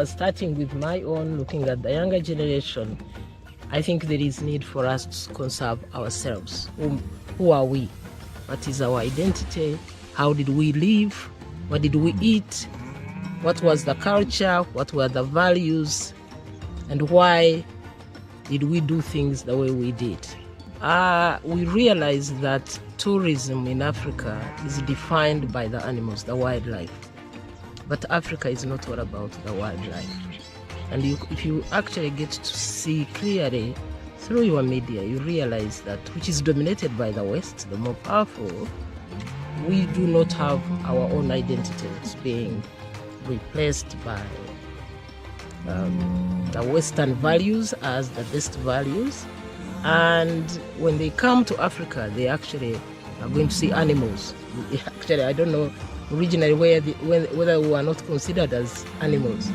now, starting with my own, looking at the younger generation, I think there is need for us to conserve ourselves. Who are we? What is our identity? How did we live? What did we eat? What was the culture? What were the values? And why did we do things the way we did? We realized that tourism in Africa is defined by the animals, the wildlife. But Africa is not all about the wildlife. And if you actually get to see clearly through your media, you realize that, which is dominated by the West, the more powerful, we do not have our own identities being replaced by the Western values as the best values. And when they come to Africa, they actually are going to see animals. Actually, I don't know originally whether we are not considered as animals.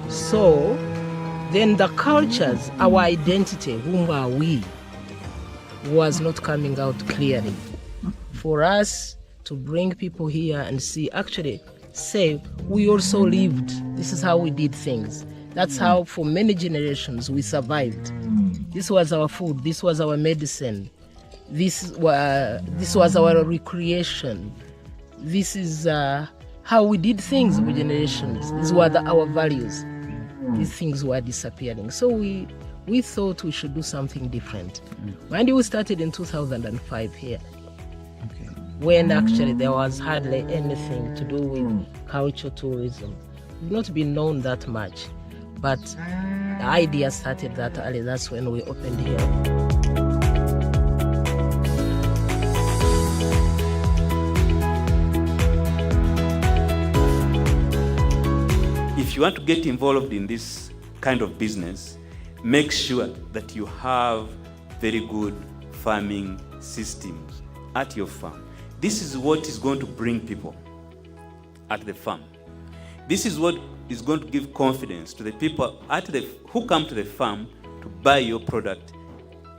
So then the cultures, our identity, whom are we, was not coming out clearly. For us to bring people here and see, actually say, we also lived. This is how we did things. That's how for many generations we survived. This was our food, this was our medicine, this was our recreation. This is how we did things for generations. These were our values. These things were disappearing. So we thought we should do something different. Mind you, we started in 2005 here. Okay. When actually there was hardly anything to do with cultural tourism. We've not been known that much. But the idea started that early. That's when we opened here. If you want to get involved in this kind of business, make sure that you have very good farming systems at your farm. This is what is going to bring people at the farm. This is what is going to give confidence to the people who come to the farm to buy your product,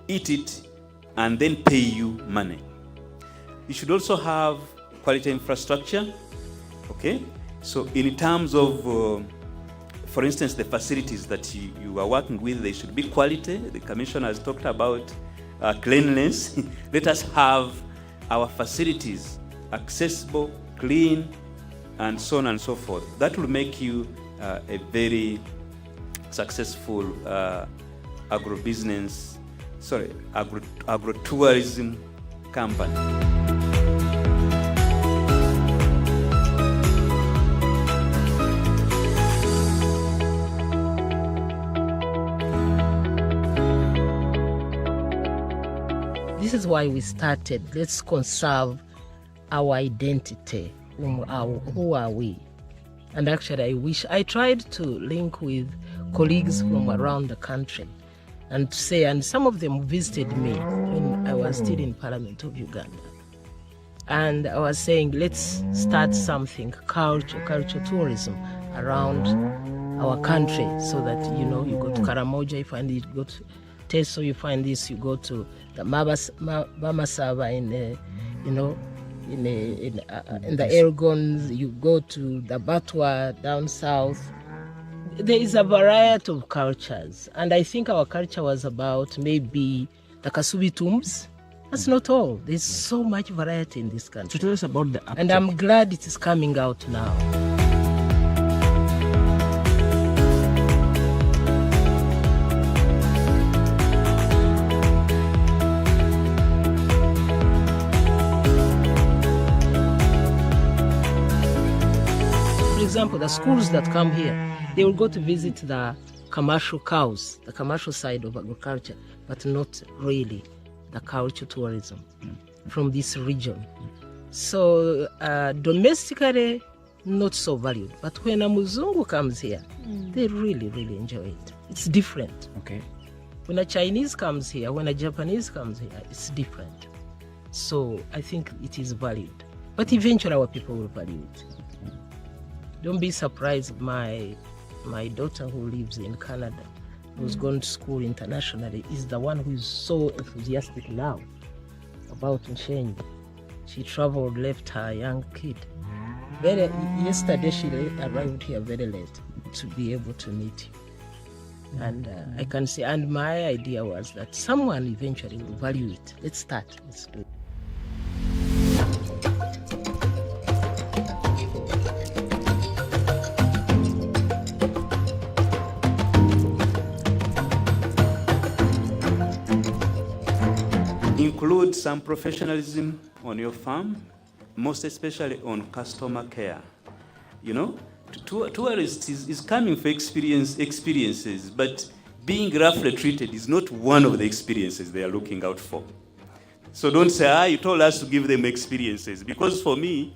eat it, and then pay you money. You should also have quality infrastructure, okay? So in terms of, for instance, the facilities that you are working with, they should be quality. The Commissioner has talked about cleanliness. Let us have our facilities accessible, clean, and so on and so forth. That will make you a very successful agro-tourism company. This is why we started. Let's conserve our identity. Who are we? And actually, I tried to link with colleagues from around the country and to say, and some of them visited me when I was still in Parliament of Uganda. And I was saying, let's start something, cultural tourism around our country, so that, you go to Karamoja, you find it, you go to Teso, you find this, you go to the Bamasava in the Elgons, you go to the Batwa down south. There is a variety of cultures, and I think our culture was about maybe the Kasubi tombs. That's not all. There's so much variety in this country. So tell us about the uptake. And I'm glad it is coming out now. For example, the schools that come here, they will go to visit the commercial cows, the commercial side of agriculture, but not really the cultural tourism from this region. So domestically, not so valued. But when a Muzungu comes here, they really, really enjoy it. It's different. Okay. When a Chinese comes here, when a Japanese comes here, it's different. So I think it is valued. But eventually our people will value it. Don't be surprised, my daughter who lives in Canada, who's gone to school internationally, is the one who is so enthusiastic now about Nshenyi. She traveled, left her young kid. Yesterday she arrived here very late. to be able to meet you. And I can say, and my idea was that someone eventually will value it. Let's start. Let's do it. Include some professionalism on your farm, most especially on customer care. You know, tourists is coming for experiences, but being roughly treated is not one of the experiences they are looking out for. So don't say, you told us to give them experiences. Because for me,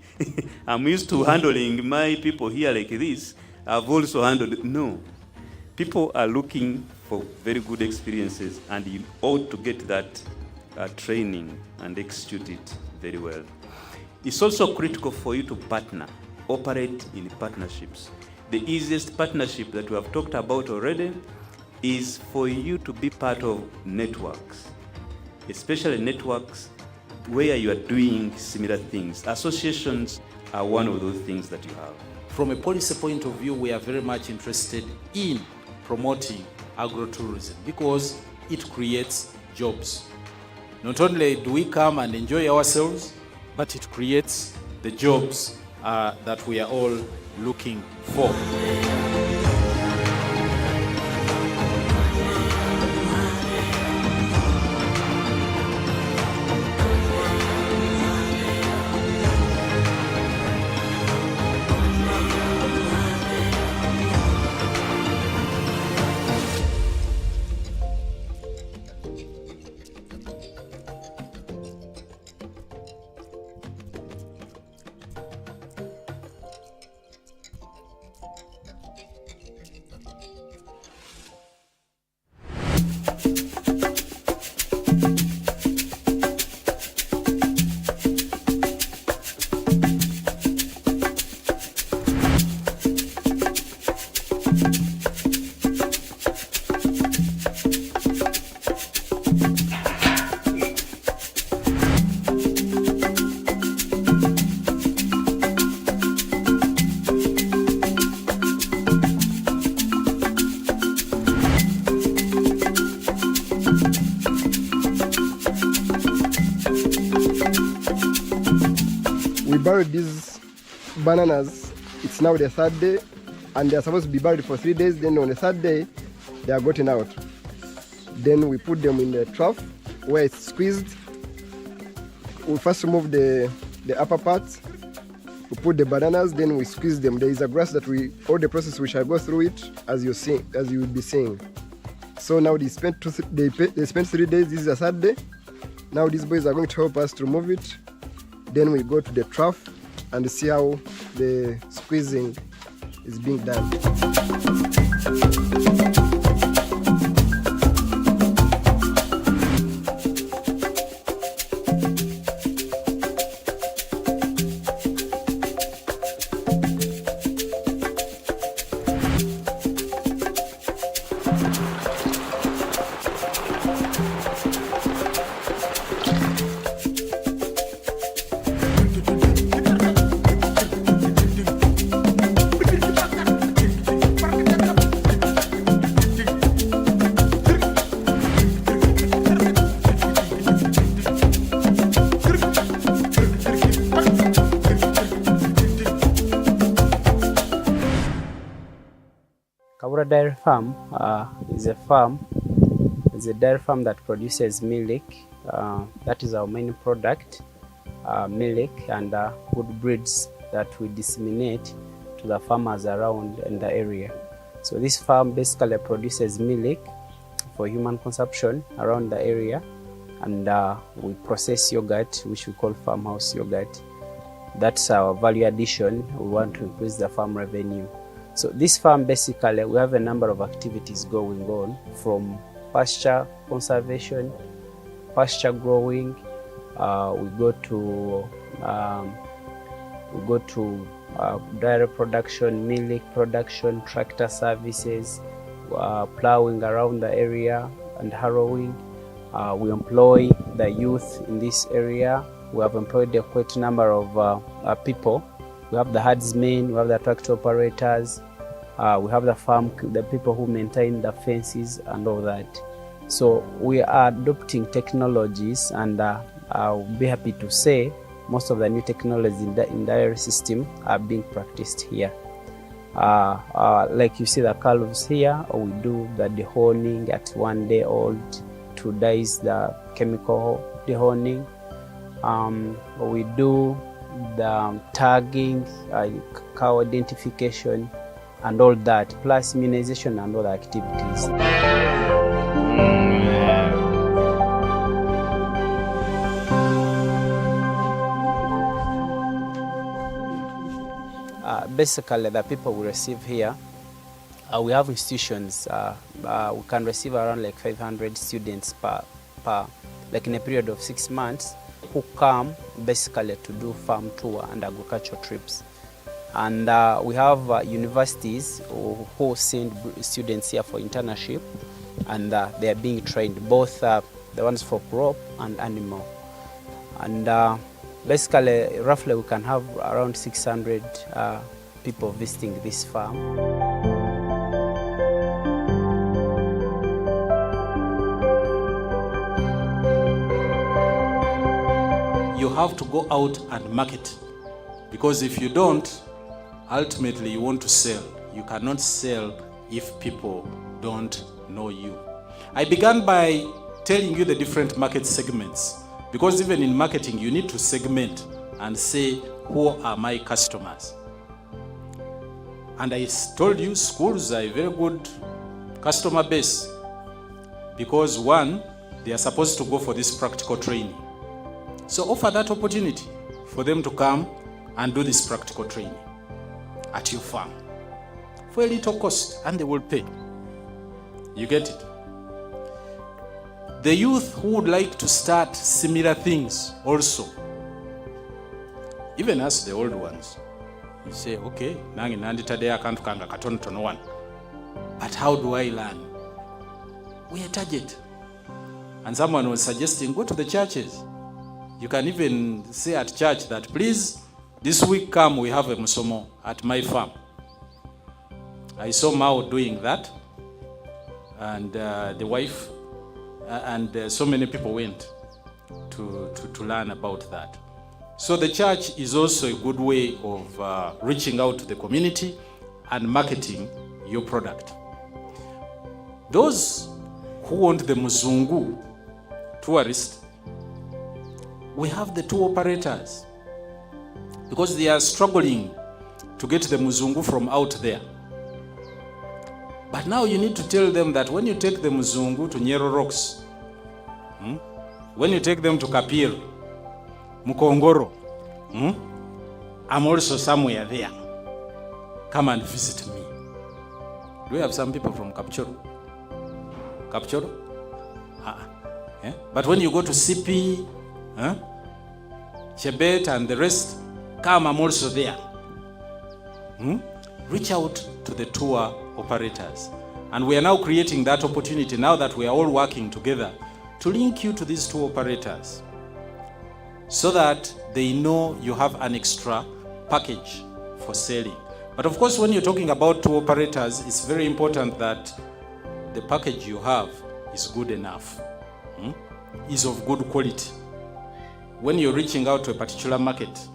I'm used to handling my people here like this. I've also handled, no. People are looking for very good experiences, and you ought to get that training and execute it very well. It's also critical for you to partner, operate in partnerships. The easiest partnership that we have talked about already is for you to be part of networks, especially networks where you are doing similar things. Associations are one of those things that you have. From a policy point of view, we are very much interested in promoting agro-tourism because it creates jobs. Not only do we come and enjoy ourselves, but it creates the jobs that we are all looking for. We buried these bananas. It's now the third day, and they're supposed to be buried for 3 days. Then on the third day, they are gotten out. Then we put them in the trough where it's squeezed. We first remove the upper parts. We put the bananas, then we squeeze them. There is a grass that all the process we shall go through it as you will be seeing. So now they spent 3 days. This is the third day. Now these boys are going to help us to remove it. Then we go to the trough and see how the squeezing is being done. Dairy Farm is a dairy farm that produces milk. That is our main product, milk and good breeds that we disseminate to the farmers around in the area. So this farm basically produces milk for human consumption around the area, and we process yogurt, which we call farmhouse yogurt. That's our value addition. We want to increase the farm revenue. So this farm, basically, we have a number of activities going on, from pasture conservation, pasture growing. We go to dairy production, milk production, tractor services, plowing around the area and harrowing. We employ the youth in this area. We have employed a quite number of people. We have the herdsmen, we have the tractor operators, We have the farm, the people who maintain the fences and all that. So we are adopting technologies, and I'll be happy to say most of the new technologies in the dairy system are being practiced here. Like you see the calves here, we do the dehorning at 1 day old, 2 days the chemical dehorning. We do the tagging, cow identification and all that, plus immunization and other activities. Basically, the people we receive here, we have institutions. We can receive around like 500 students per like in a period of 6 months, who come basically to do farm tour and agricultural trips. And we have universities who send students here for internship, and they are being trained, both the ones for crop and animal. And basically, roughly, we can have around 600 people visiting this farm. You have to go out and market, because if you don't, ultimately you want to sell. You cannot sell if people don't know you. I began by telling you the different market segments, because even in marketing you need to segment and say, who are my customers? And I told you schools are a very good customer base, because one, they are supposed to go for this practical training. So offer that opportunity for them to come and do this practical training at your farm for a little cost, and they will pay. You get it? The youth who would like to start similar things also, even us the old ones, you say, okay, nange nanditade akantu kanga katono one, but how do I learn? We are target. And someone was suggesting, go to the churches. You can even say at church that, please, this week come, we have a musomo at my farm. I saw Mao doing that, and the wife, and so many people went to learn about that. So the church is also a good way of reaching out to the community and marketing your product. Those who want the Muzungu tourist, we have the tour operators, because they are struggling to get the Muzungu from out there. But now you need to tell them that when you take the Muzungu to Nyero Rocks, when you take them to Kapir, Mukongoro, I'm also somewhere there. Come and visit me. Do we have some people from Kapchoro? Kapchoro? Yeah? But when you go to CP, Chebet and the rest, come, I'm also there. Reach out to the tour operators. And we are now creating that opportunity, now that we are all working together, to link you to these tour operators, so that they know you have an extra package for selling. But of course, when you're talking about tour operators, it's very important that the package you have is good enough, is of good quality. When you're reaching out to a particular market,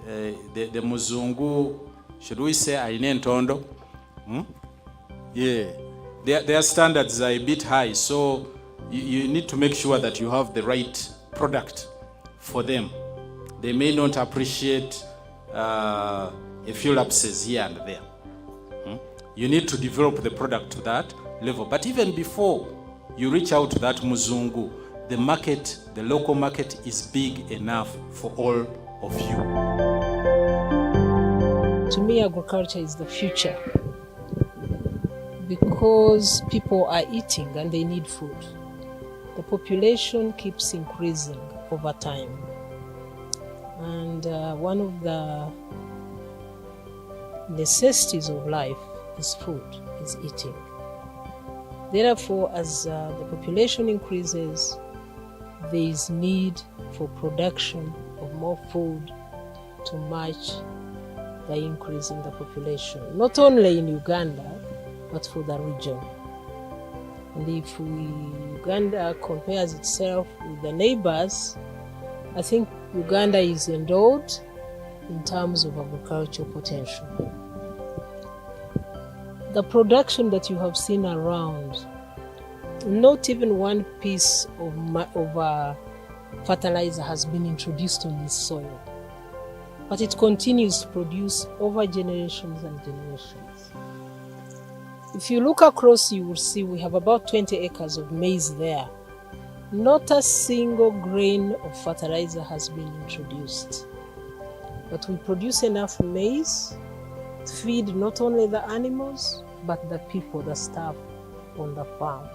the Muzungu, should we say Aine Ntondo? Yeah, their standards are a bit high, so you need to make sure that you have the right product for them. They may not appreciate a few lapses here and there. You need to develop the product to that level. But even before you reach out to that Muzungu, the market, the local market, is big enough for all of you. To me, agriculture is the future, because people are eating and they need food. The population keeps increasing over time, and one of the necessities of life is food, is eating. Therefore, as the population increases, there is need for production of more food to match the by increasing the population, not only in Uganda, but for the region. And if Uganda compares itself with the neighbors, I think Uganda is endowed in terms of agricultural potential. The production that you have seen around, not even one piece of fertilizer has been introduced on this soil, but it continues to produce over generations and generations. If you look across, you will see we have about 20 acres of maize there. Not a single grain of fertilizer has been introduced, but we produce enough maize to feed not only the animals, but the people, the staff on the farm.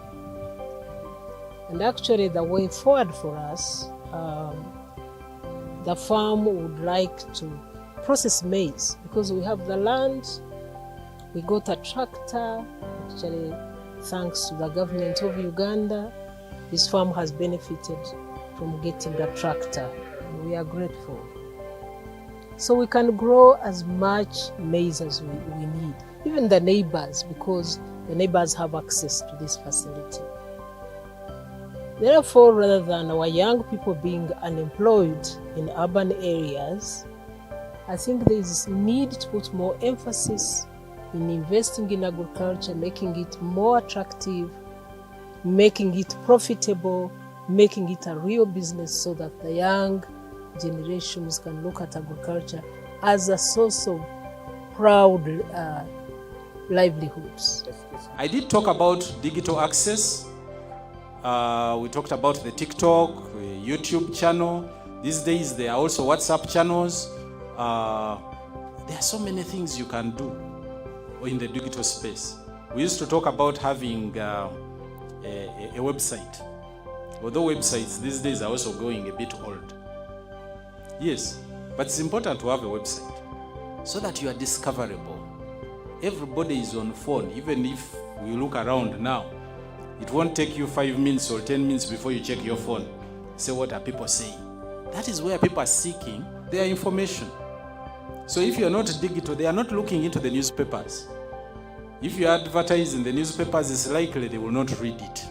And actually the way forward for us, the farm would like to process maize because we have the land. We got a tractor, actually thanks to the government of Uganda. This farm has benefited from getting a tractor, and we are grateful. So we can grow as much maize as we need, even the neighbors, because the neighbors have access to this facility. Therefore, rather than our young people being unemployed in urban areas, I think there is need to put more emphasis in investing in agriculture, making it more attractive, making it profitable, making it a real business so that the young generations can look at agriculture as a source of proud livelihoods. I did talk about digital access. We talked about the TikTok, YouTube channel. These days there are also WhatsApp channels. There are so many things you can do in the digital space. We used to talk about having a website, although websites these days are also going a bit old. Yes, but it's important to have a website so that you are discoverable. Everybody is on phone. Even if we look around now, it won't take you 5 minutes or 10 minutes before you check your phone. Say, what are people saying? That is where people are seeking their information. So if you are not digital, they are not looking into the newspapers. If you advertise in the newspapers, it's likely they will not read it.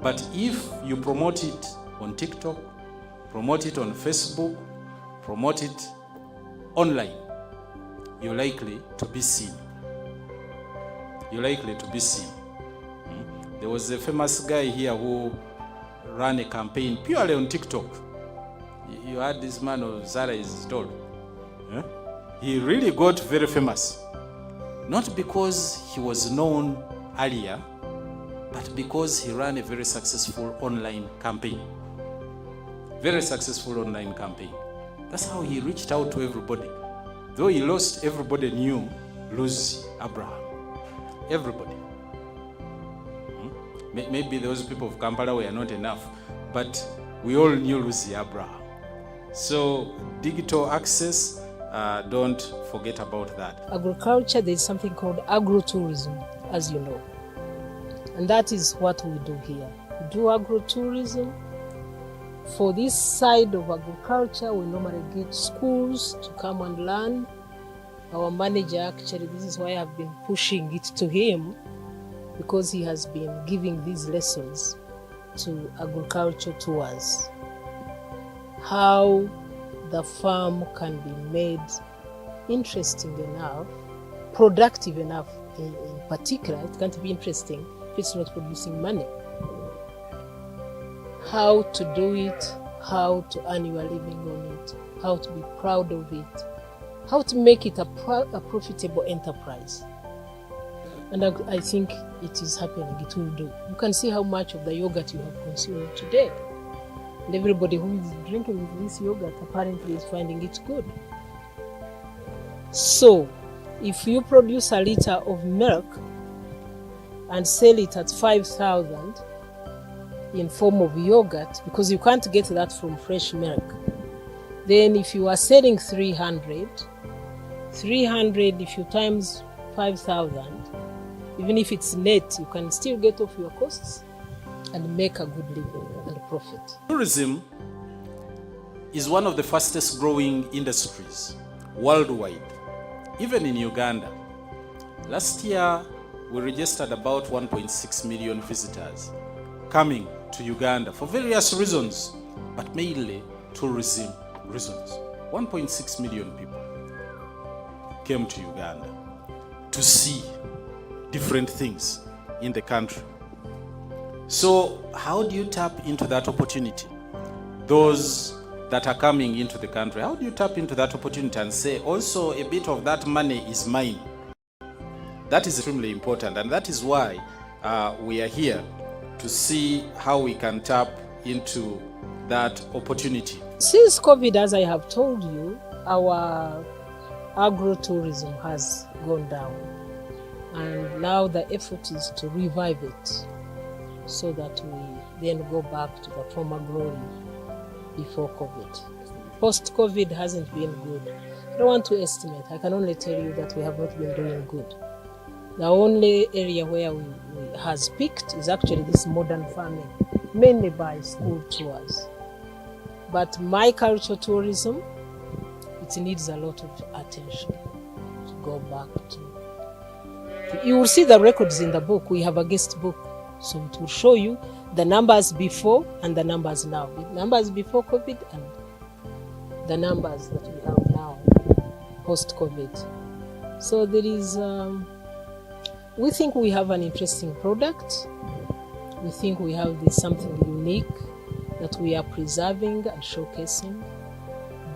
But if you promote it on TikTok, promote it on Facebook, promote it online, you're likely to be seen. You're likely to be seen. There was a famous guy here who ran a campaign purely on TikTok. You heard this man of Zara is told. Yeah? He really got very famous. Not because he was known earlier, but because he ran a very successful online campaign. Very successful online campaign. That's how he reached out to everybody. Though he lost, everybody knew Lucy Abraham. Everybody. Maybe those people of Kampala were not enough, but we all knew Lucy Abraham. So digital access, don't forget about that. Agriculture, there's something called agro-tourism, as you know. And that is what we do here. We do agro-tourism. For this side of agriculture, we normally get schools to come and learn. Our manager, actually, this is why I've been pushing it to him, because he has been giving these lessons to agriculture tours. How the farm can be made interesting enough, productive enough in particular. It can't be interesting if it's not producing money. How to do it, how to earn your living on it, how to be proud of it, how to make it a profitable enterprise. And I think it is happening, it will do. You can see how much of the yogurt you have consumed today. And everybody who is drinking this yogurt apparently is finding it good. So, if you produce a liter of milk and sell it at 5,000 in form of yogurt, because you can't get that from fresh milk, then if you are selling 300, if you times 5,000, even if it's net, you can still get off your costs and make a good living and profit. Tourism is one of the fastest growing industries worldwide, even in Uganda. Last year, we registered about 1.6 million visitors coming to Uganda for various reasons, but mainly tourism reasons. 1.6 million people came to Uganda to see different things in the country. So how do you tap into that opportunity? Those that are coming into the country, how do you tap into that opportunity and say, also a bit of that money is mine? That is extremely important, and that is why we are here to see how we can tap into that opportunity. Since COVID, as I have told you, our agro-tourism has gone down, and now the effort is to revive it so that we then go back to the former glory before COVID. Post-COVID hasn't been good. I don't want to estimate. I can only tell you that we have not been doing good. The only area where we has peaked is actually this modern farming, mainly by school tours. But my cultural tourism, it needs a lot of attention to go back to. You will see the records in the book. We have a guest book, so it will show you the numbers before and the numbers now. The numbers before COVID and the numbers that we have now post-COVID. So there is, we think we have an interesting product. We think we have something unique that we are preserving and showcasing.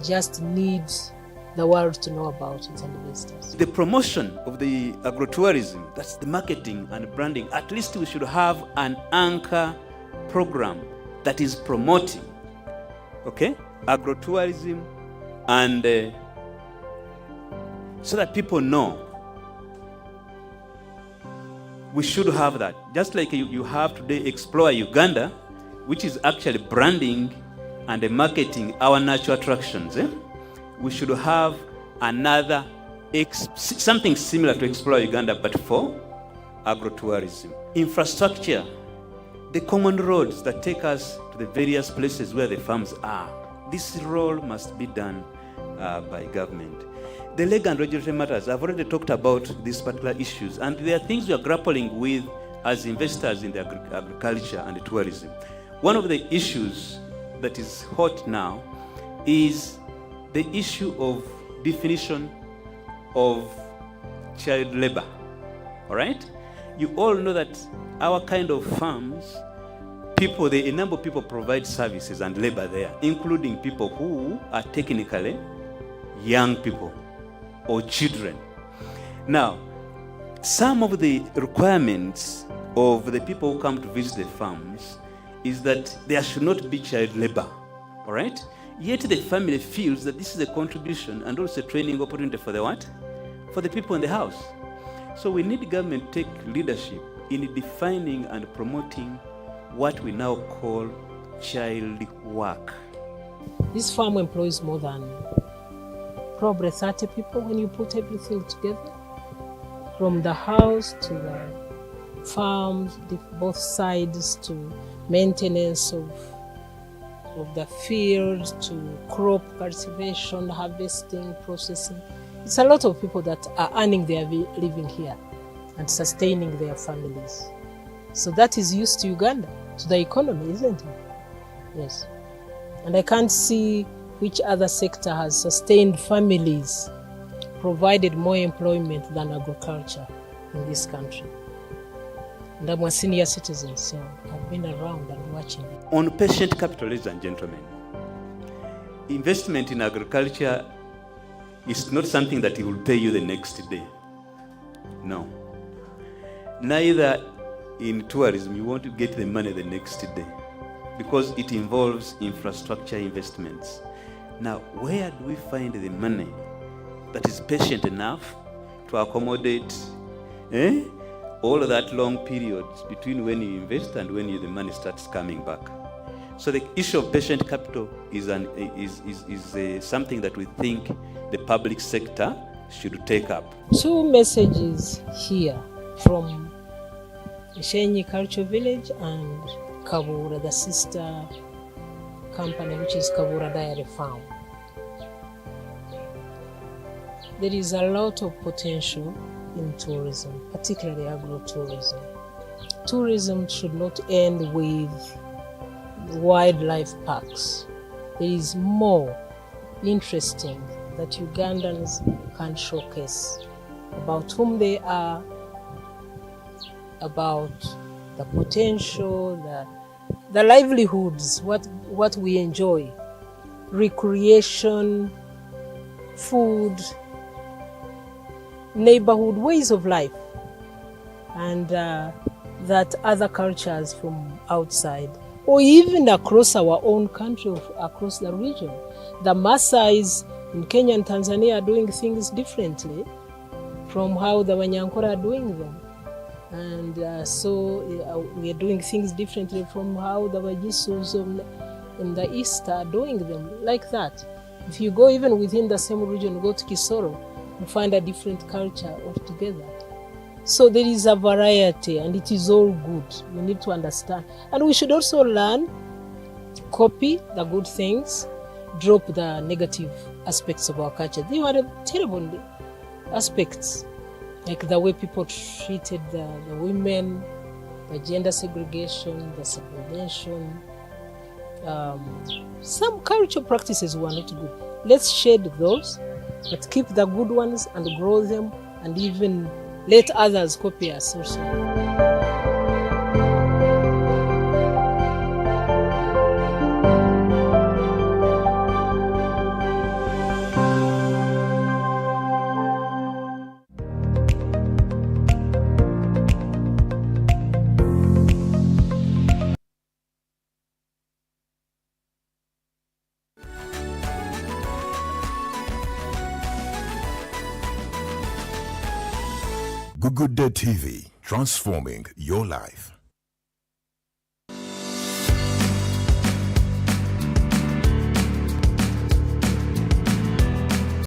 Just needs the world to know about it and investors. The promotion of the agro-tourism, that's the marketing and branding. At least we should have an anchor program that is promoting, okay, agro-tourism, and so that people know. We should have that. Just like you have today Explore Uganda, which is actually branding and marketing our natural attractions. We should have another, something similar to Explore Uganda, but for agro-tourism. Infrastructure, the common roads that take us to the various places where the farms are. This role must be done by government. The legal and regulatory matters, I've already talked about these particular issues, and there are things we are grappling with as investors in the agriculture and the tourism. One of the issues that is hot now is the issue of definition of child labor. All right? You all know that our kind of farms, a number of people provide services and labor there, including people who are technically young people or children. Now, some of the requirements of the people who come to visit the farms is that there should not be child labor, all right? Yet the family feels that this is a contribution and also a training opportunity for the what? For the people in the house. So we need government to take leadership in defining and promoting what we now call child work. This farm employs more than probably 30 people when you put everything together, from the house to the farms, both sides, to maintenance of the field, to crop cultivation, harvesting, processing. It's a lot of people that are earning their living here and sustaining their families. So that is used to Uganda, to the economy, isn't it? Yes. And I can't see which other sector has sustained families, provided more employment than agriculture in this country. And I'm a senior citizen, so I've been around and watching. On patient capital, ladies and gentlemen, investment in agriculture is not something that it will pay you the next day. No. Neither in tourism, you want to get the money the next day, because it involves infrastructure investments. Now, where do we find the money that is patient enough to accommodate all of that long periods between when you invest and when the money starts coming back? So the issue of patient capital is something that we think the public sector should take up. Two messages here from Nshenyi Cultural Village and Kabura, the sister company, which is Kabura Dairy Farm. There is a lot of potential in tourism, particularly agro-tourism. Tourism should not end with wildlife parks. There is more interesting that Ugandans can showcase about whom they are, about the potential, the livelihoods, what we enjoy, recreation, food, neighborhood, ways of life, and that other cultures from outside, or even across our own country, across the region. The Maasais in Kenya and Tanzania are doing things differently from how the Banyankole are doing them. And so we are doing things differently from how the Wajisus in the East are doing them, like that. If you go even within the same region, go to Kisoro, you find a different culture altogether. So there is a variety, and it is all good. We need to understand. And we should also learn, copy the good things, drop the negative aspects of our culture. They were terrible aspects, like the way people treated the women, the gender segregation, the subordination. Some cultural practices were not good. Let's shed those, but keep the good ones and grow them, and even let others copy us also. Good Day TV, transforming your life.